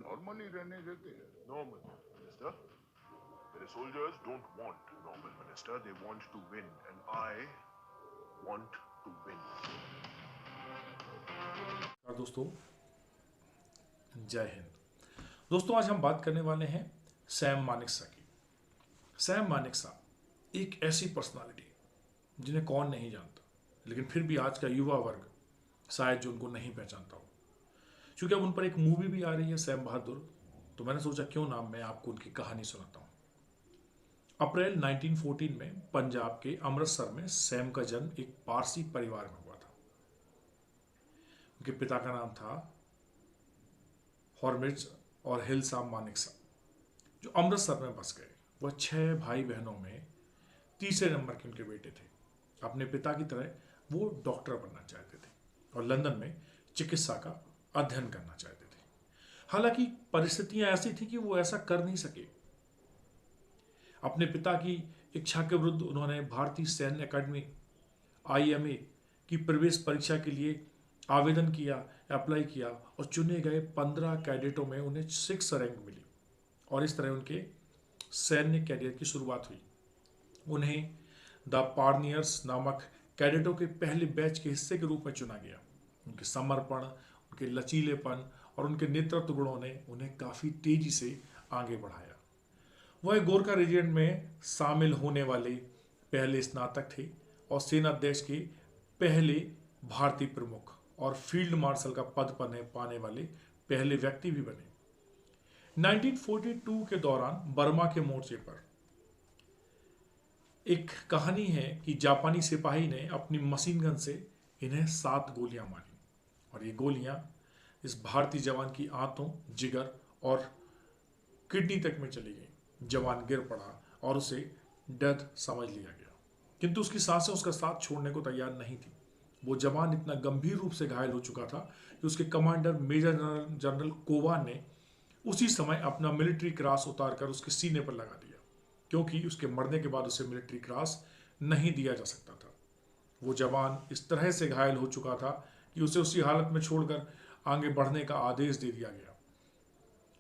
Normal ही रहने देते हैं। Normal, Minister. The soldiers don't want normal, Minister. They want to win, and I want to win. और दोस्तों, जय हिंद। दोस्तों, आज हम बात करने वाले हैं सैम मानेकशॉ की। सैम मानेकशॉ एक ऐसी पर्सनालिटी जिन्हें कौन नहीं जानता, लेकिन फिर भी आज का युवा वर्ग शायद जो उनको नहीं पहचानता हो। क्योंकि अब उन पर एक मूवी भी आ रही है, सैम बहादुर, तो मैंने सोचा क्यों ना मैं आपको उनकी कहानी सुनाता हूँ। अप्रैल 1914 में पंजाब के अमृतसर में सैम का जन्म एक पारसी परिवार में हुआ था। उनके पिता का नाम था हॉर्मिज और हिलसा मानेकशॉ, जो अमृतसर में बस गए। वह 6 भाई बहनों में तीसरे नंबर के उनके बेटे थे। अपने पिता की तरह वो डॉक्टर बनना चाहते थे और लंदन में चिकित्सा का अध्ययन करना चाहते थे। हालांकि परिस्थितियां ऐसी थी कि वो ऐसा कर नहीं सके। अपने पिता की इच्छा के विरुद्ध उन्होंने भारतीय सैन्य अकादमी IMA की प्रवेश परीक्षा के लिए आवेदन किया, अप्लाई किया और चुने गए 15 कैडेटों में उन्हें 6 रैंक मिली और इस तरह उनके सैन्य कैरियर की शुरुआत हुई। उन्हें द पार्नियर्स नामक कैडेटों के पहले बैच के हिस्से के रूप में चुना गया। उनके समर्पण, उनके लचीलेपन और उनके नेतृत्व गुणों ने उन्हें काफ़ी तेजी से आगे बढ़ाया। वह गोरखा रेजिमेंट में शामिल होने वाले पहले स्नातक थे और सेनाध्यक्ष के पहले भारतीय प्रमुख और फील्ड मार्शल का पद पाने वाले पहले व्यक्ति भी बने। 1942 के दौरान बर्मा के मोर्चे पर एक कहानी है कि जापानी सिपाही ने अपनी मशीन गन से इन्हें 7 गोलियां मारी और ये गोलियां इस भारतीय जवान की आंतों, जिगर और किडनी तक में चली गई। जवान गिर पड़ा और उसे डेथ समझ लिया गया, किंतु उसकी सांसें उसका साथ छोड़ने को तैयार नहीं थी। वो जवान इतना गंभीर रूप से घायल हो चुका था कि उसके कमांडर मेजर जनरल कोवा ने उसी समय अपना मिलिट्री क्रॉस उतारकर उसके सीने पर लगा दिया, क्योंकि उसके मरने के बाद उसे मिलिट्री क्रॉस नहीं दिया जा सकता था। वो जवान इस तरह से घायल हो चुका था कि उसे उसी हालत में छोड़कर आगे बढ़ने का आदेश दे दिया गया।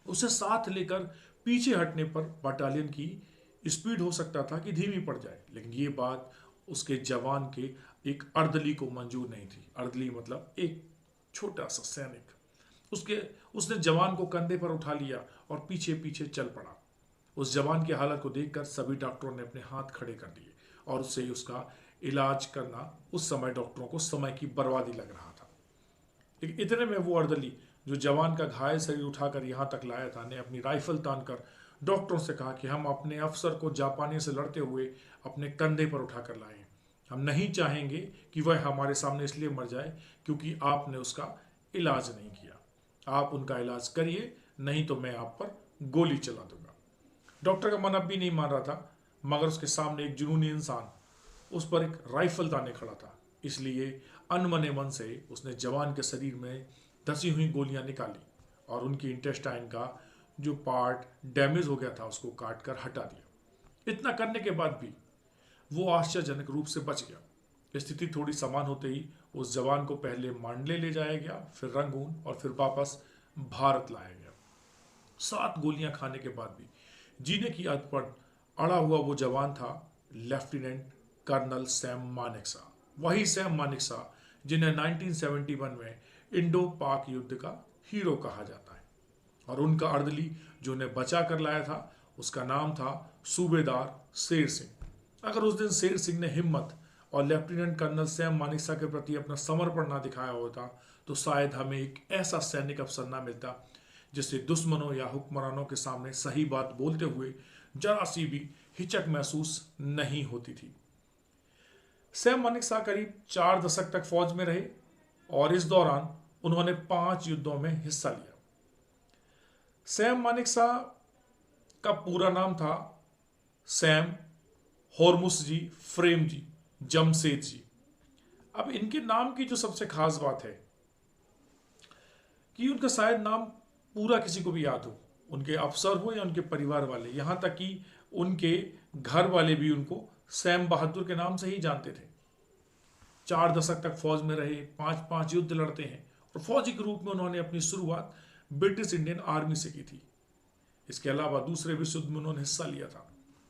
उसे साथ लेकर पीछे हटने पर बटालियन की स्पीड हो सकता था कि धीमी पड़ जाए, लेकिन ये बात उसके जवान के एक अर्दली को मंजूर नहीं थी। अर्दली मतलब एक छोटा सा सैनिक। उसने जवान को कंधे पर उठा लिया और पीछे पीछे चल पड़ा। उस जवान की हालत को देखकर सभी डॉक्टरों ने अपने हाथ खड़े कर दिए और उससे उसका इलाज करना उस समय डॉक्टरों को समय की बर्बादी लग रहा था। लेकिन इतने में वो अर्दली जो जवान का घायल शरीर उठाकर यहाँ तक लाया था ने अपनी राइफल तानकर डॉक्टरों से कहा कि हम अपने अफसर को जापानी से लड़ते हुए अपने कंधे पर उठाकर लाए। हम नहीं चाहेंगे कि वह हमारे सामने इसलिए मर जाए क्योंकि आपने उसका इलाज नहीं किया। आप उनका इलाज करिए, नहीं तो मैं आप पर गोली चला दूंगा। डॉक्टर का मन अब भी नहीं मान रहा था, मगर उसके सामने एक जुनूनी इंसान उस पर एक राइफल ताने खड़ा था। इसलिए अनमने मन से उसने जवान के शरीर में धसी हुई गोलियां निकाली और उनकी इंटेस्टाइन का जो पार्ट डैमेज हो गया था उसको काट कर हटा दिया। इतना करने के बाद भी वो आश्चर्यजनक रूप से बच गया। स्थिति थोड़ी समान होते ही उस जवान को पहले मांडले ले जाया गया, फिर रंगून और फिर वापस भारत लाया गया। 7 गोलियां खाने के बाद भी जीने की आदत पर अड़ा हुआ वो जवान था लेफ्टिनेंट कर्नल सैम मानेकशॉ। वही सैम मानेकशॉ जिन्हें 1971 में इंडो पाक युद्ध का हीरो कहा जाता है। और उनका अर्दली जो उन्हें बचा कर लाया था उसका नाम था सूबेदार शेर सिंह। अगर उस दिन शेर सिंह ने हिम्मत और लेफ्टिनेंट कर्नल सैम मानेकशॉ के प्रति अपना समर्पण ना दिखाया होता तो शायद हमें एक ऐसा सैनिक अफसर ना मिलता जिससे दुश्मनों या हुक्मरानों के सामने सही बात बोलते हुए जरा सी भी हिचक महसूस नहीं होती थी। सैम मानेकशॉ करीब 4 दशक तक फौज में रहे और इस दौरान उन्होंने 5 युद्धों में हिस्सा लिया। सैम मानेकशॉ का पूरा नाम था सैम होर्मुसजी फ्रेमजी जमशेद जी। अब इनके नाम की जो सबसे खास बात है कि उनका शायद नाम पूरा किसी को भी याद हो, उनके अफसर हो या उनके परिवार वाले, यहां तक कि उनके घर वाले भी उनको सैम बहादुर के नाम से ही जानते थे। 4 दशक तक फौज में रहे, 5 युद्ध लड़ते हैं और फौजी के रूप में उन्होंने अपनी शुरुआत ब्रिटिश इंडियन आर्मी से की थी। इसके अलावा दूसरे विश्व युद्ध में उन्होंने हिस्सा लिया था।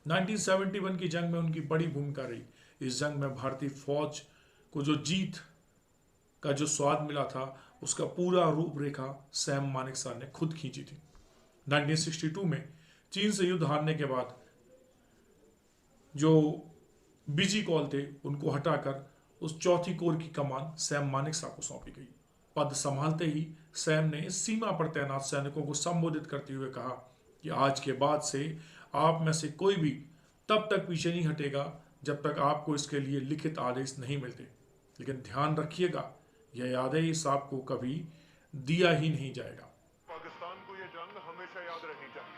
1971 की जंग में उनकी बड़ी भूमिका रही। इस जंग में भारतीय फौज को जो जीत का जो स्वाद मिला था, उसका पूरा रूपरेखा सैम मानेकशॉ ने खुद खींची थी। 1962 में चीन से युद्ध हारने के बाद जो बीजी कॉल थे, उनको हटाकर उस चौथी कोर की कमान सैम मानेकशॉ को सौंपी गई। पद संभालते ही सैम ने सीमा पर तैनात सैनिकों को संबोधित करते हुए कहा कि आज के बाद से आप में से कोई भी तब तक पीछे नहीं हटेगा जब तक आपको इसके लिए लिखित आदेश नहीं मिलते। लेकिन ध्यान रखिएगा, यह आदेश आपको कभी दिया ही नहीं जाएगा। पाकिस्तान को यह जंग हमेशा याद रहनी चाहिए।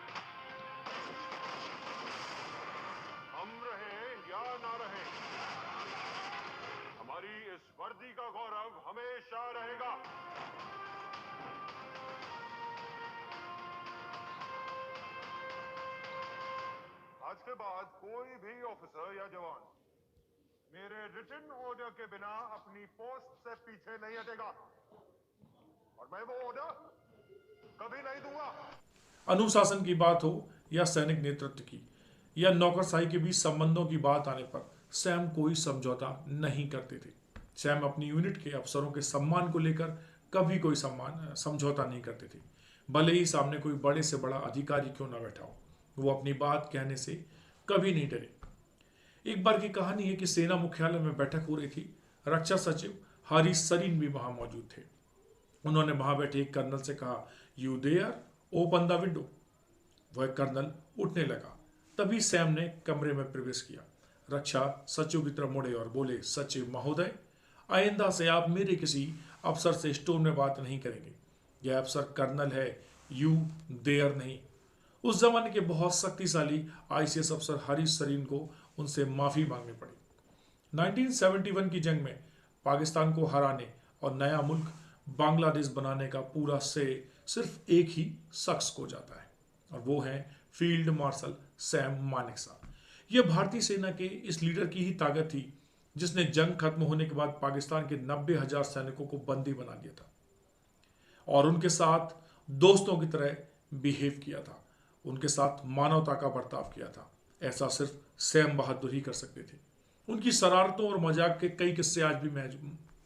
हम रहें या ना रहें, हमारी इस वर्दी का गौरव हमेशा रहेगा। आज के बाद कोई भी ऑफिसर या जवान मेरे रिटन ऑर्डर के बिना अपनी पोस्ट से पीछे नहीं हटेगा, और मैं वो ऑर्डर कभी नहीं दूंगा। अनुशासन की बात हो या सैनिक नेतृत्व की या नौकरशाही के बीच संबंधों की बात आने पर सैम कोई समझौता नहीं करते थे। सैम अपनी यूनिट के अफसरों के सम्मान को लेकर कभी कोई समझौता नहीं करते थे, भले ही सामने कोई बड़े से बड़ा अधिकारी क्यों ना बैठा हो। वो अपनी बात कहने से कभी नहीं डरे। एक बार की कहानी है कि सेना मुख्यालय में बैठक हो रही थी। रक्षा सचिव हरीश सरीन भी वहां मौजूद थे। उन्होंने वहां बैठे एक कर्नल से कहा, you there, open the window. वह कर्नल उठने लगा। तभी सैम ने कमरे में प्रवेश किया। रक्षा सचिव की तरफ मुड़े और बोले, सचिव महोदय, आइंदा से आप मेरे किसी अफसर से स्टोन में बात नहीं करेंगे। यह अफसर कर्नल है, यू देयर नहीं। उस जमाने के बहुत शक्तिशाली आईसीएस अफसर हरीश सरीन को उनसे माफी मांगनी पड़ी। 1971 की जंग में पाकिस्तान को हराने और नया मुल्क बांग्लादेश बनाने का पूरा श्रेय सिर्फ एक ही शख्स को जाता है, और वो है फील्ड मार्शल सैम मानेकशॉ। यह भारतीय सेना के इस लीडर की ही ताकत थी जिसने जंग खत्म होने के बाद पाकिस्तान के 90,000 सैनिकों को बंदी बना लिया था और उनके साथ दोस्तों की तरह बिहेव किया था, उनके साथ मानवता का बर्ताव किया था। ऐसा सिर्फ सैम बहादुर ही कर सकते थे। उनकी शरारतों और मजाक के कई किस्से आज भी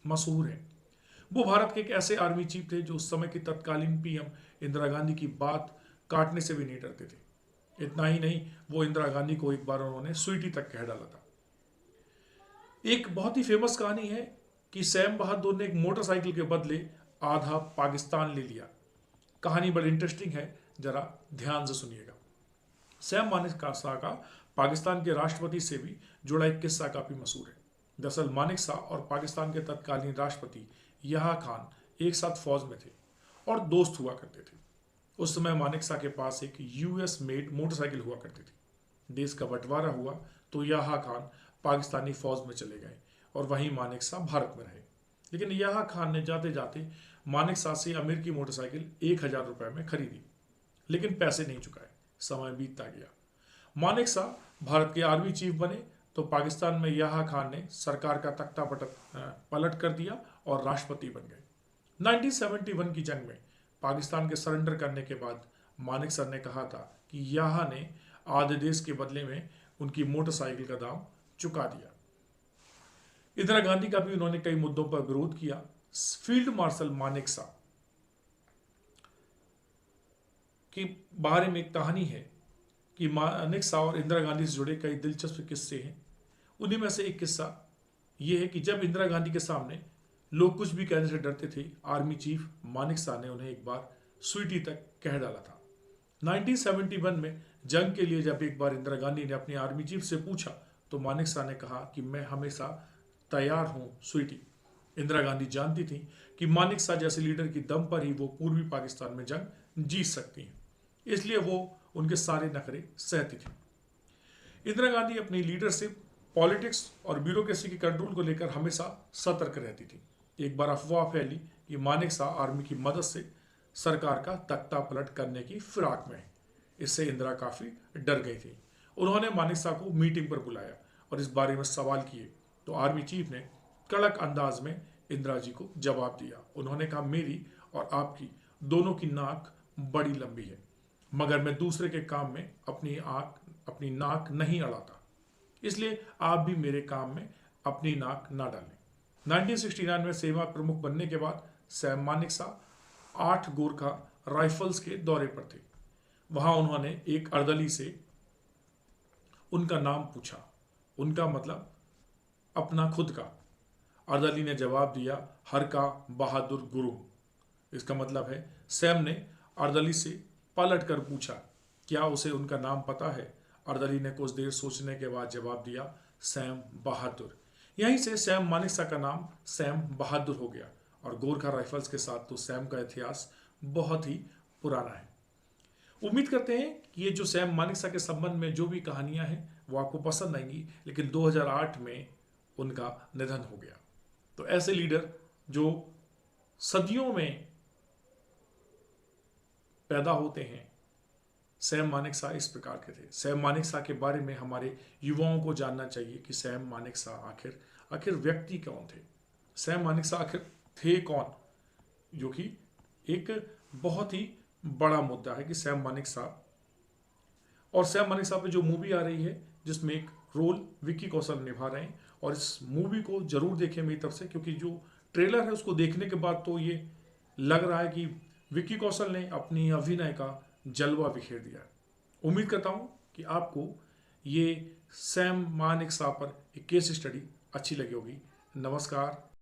मशहूर हैं। वो भारत के एक ऐसे आर्मी चीफ थे जो उस समय की तत्कालीन पीएम इंदिरा गांधी की बात काटने से भी नहीं डरते थे। इतना ही नहीं, वो इंदिरा गांधी को एक बार उन्होंने स्वीटी तक कह डाला था। एक बहुत ही फेमस कहानी है कि सैम बहादुर ने एक मोटरसाइकिल के बदले आधा पाकिस्तान ले लिया। कहानी बड़ी इंटरेस्टिंग है, जरा ध्यान से सुनिएगा। सैम मानेकशॉ का पाकिस्तान के राष्ट्रपति से भी जुड़ा एक किस्सा काफी मशहूर है। दरअसल मानेकशॉ और पाकिस्तान के तत्कालीन राष्ट्रपति यहा खान एक साथ फौज में थे और दोस्त हुआ करते थे। उस समय मानेकशॉ के पास एक यूएस मेड मोटरसाइकिल हुआ करती थी। देश का बंटवारा हुआ तो यहा खान पाकिस्तानी फौज में चले गए और वहीं मानेकशॉ भारत में रहे। लेकिन यहा खान ने जाते जाते मानेकशॉ से अमेरिकी मोटरसाइकिल 1,000 रुपए में खरीदी, लेकिन पैसे नहीं चुकाए। समय बीतता गया। मानेकशॉ भारत के आर्मी चीफ बने तो पाकिस्तान में यहा खान ने सरकार का तख्ता पलट कर दिया और राष्ट्रपति बन गए। 1971 की जंग में पाकिस्तान के सरेंडर करने के बाद मानेकशॉ ने कहा था कि यहा ने आधे देश के बदले में उनकी मोटरसाइकिल का दाम चुका दिया। इंदिरा गांधी का भी उन्होंने कई मुद्दों पर विरोध किया। फील्ड मार्शल मानेकशॉ के बारे में एक कहानी है कि मानेकशॉ और इंदिरा गांधी से जुड़े कई दिलचस्प किस्से हैं। उन्हीं में से एक किस्सा ये है कि जब इंदिरा गांधी के सामने लोग कुछ भी कहने से डरते थे, आर्मी चीफ मानेकशॉ ने उन्हें एक बार स्वीटी तक कह डाला था। 1971 में जंग के लिए जब एक बार इंदिरा गांधी ने अपनी आर्मी चीफ से पूछा तो मानेकशॉ ने कहा कि मैं हमेशा तैयार हूं स्वीटी। इंदिरा गांधी जानती थी कि मानेकशॉ जैसे लीडर की दम पर ही वो पूर्वी पाकिस्तान में जंग जीत सकती हैं, इसलिए वो उनके सारे नखरे सहती थी। इंदिरा गांधी अपनी लीडरशिप, पॉलिटिक्स और ब्यूरोक्रेसी के कंट्रोल को लेकर हमेशा सतर्क रहती थी। एक बार अफवाह फैली कि मानेकशॉ आर्मी की मदद से सरकार का तख्ता पलट करने की फिराक में है। इससे इंदिरा काफी डर गई थी। उन्होंने मानेकशॉ को मीटिंग पर बुलाया और इस बारे में सवाल किए तो आर्मी चीफ ने कड़क अंदाज में इंदिरा जी को जवाब दिया। उन्होंने कहा, मेरी और आपकी दोनों की नाक बड़ी लंबी है, मगर मैं दूसरे के काम में अपनी नाक नहीं अड़ाता, इसलिए आप भी मेरे काम में अपनी नाक ना डालें। 1969 में सेना प्रमुख बनने के बाद सैम मानेकशॉ 8 गोरखा राइफल्स के दौरे पर थे। वहां उन्होंने एक अर्दली से उनका नाम पूछा, उनका मतलब अपना खुद का। अर्दली ने जवाब दिया, हरका बहादुर गुरुंग। इसका मतलब है सैम ने अर्दली से पलट कर पूछा, क्या उसे उनका नाम पता है? अर्दली ने कुछ देर सोचने के बाद जवाब दिया, सैम बहादुर। यहीं से सैम मानेकशॉ का नाम सैम बहादुर हो गया। और गोरखा राइफल्स के साथ तो सैम का इतिहास बहुत ही पुराना है। उम्मीद करते हैं कि ये जो सैम मानेकशॉ के संबंध में जो भी कहानियां हैं वो आपको पसंद आएंगी, लेकिन 2008 में उनका निधन हो गया। तो ऐसे लीडर जो सदियों में पैदा होते हैं, सैम मानेकशॉ इस प्रकार के थे। सैम मानेकशॉ के बारे में हमारे युवाओं को जानना चाहिए कि सैम मानेकशॉ आखिर व्यक्ति कौन थे, सैम मानेकशॉ आखिर थे कौन, जो कि एक बहुत ही बड़ा मुद्दा है कि सैम मानेकशॉ पे जो मूवी आ रही है जिसमें एक रोल विक्की कौशल निभा रहे हैं, और इस मूवी को जरूर देखें मेरी तरफ से, क्योंकि जो ट्रेलर है उसको देखने के बाद तो ये लग रहा है कि विक्की कौशल ने अपनी अभिनय का जलवा बिखेर दिया है। उम्मीद करता हूँ कि आपको ये सैम मानेकशॉ पर एक केस स्टडी अच्छी लगी होगी। नमस्कार।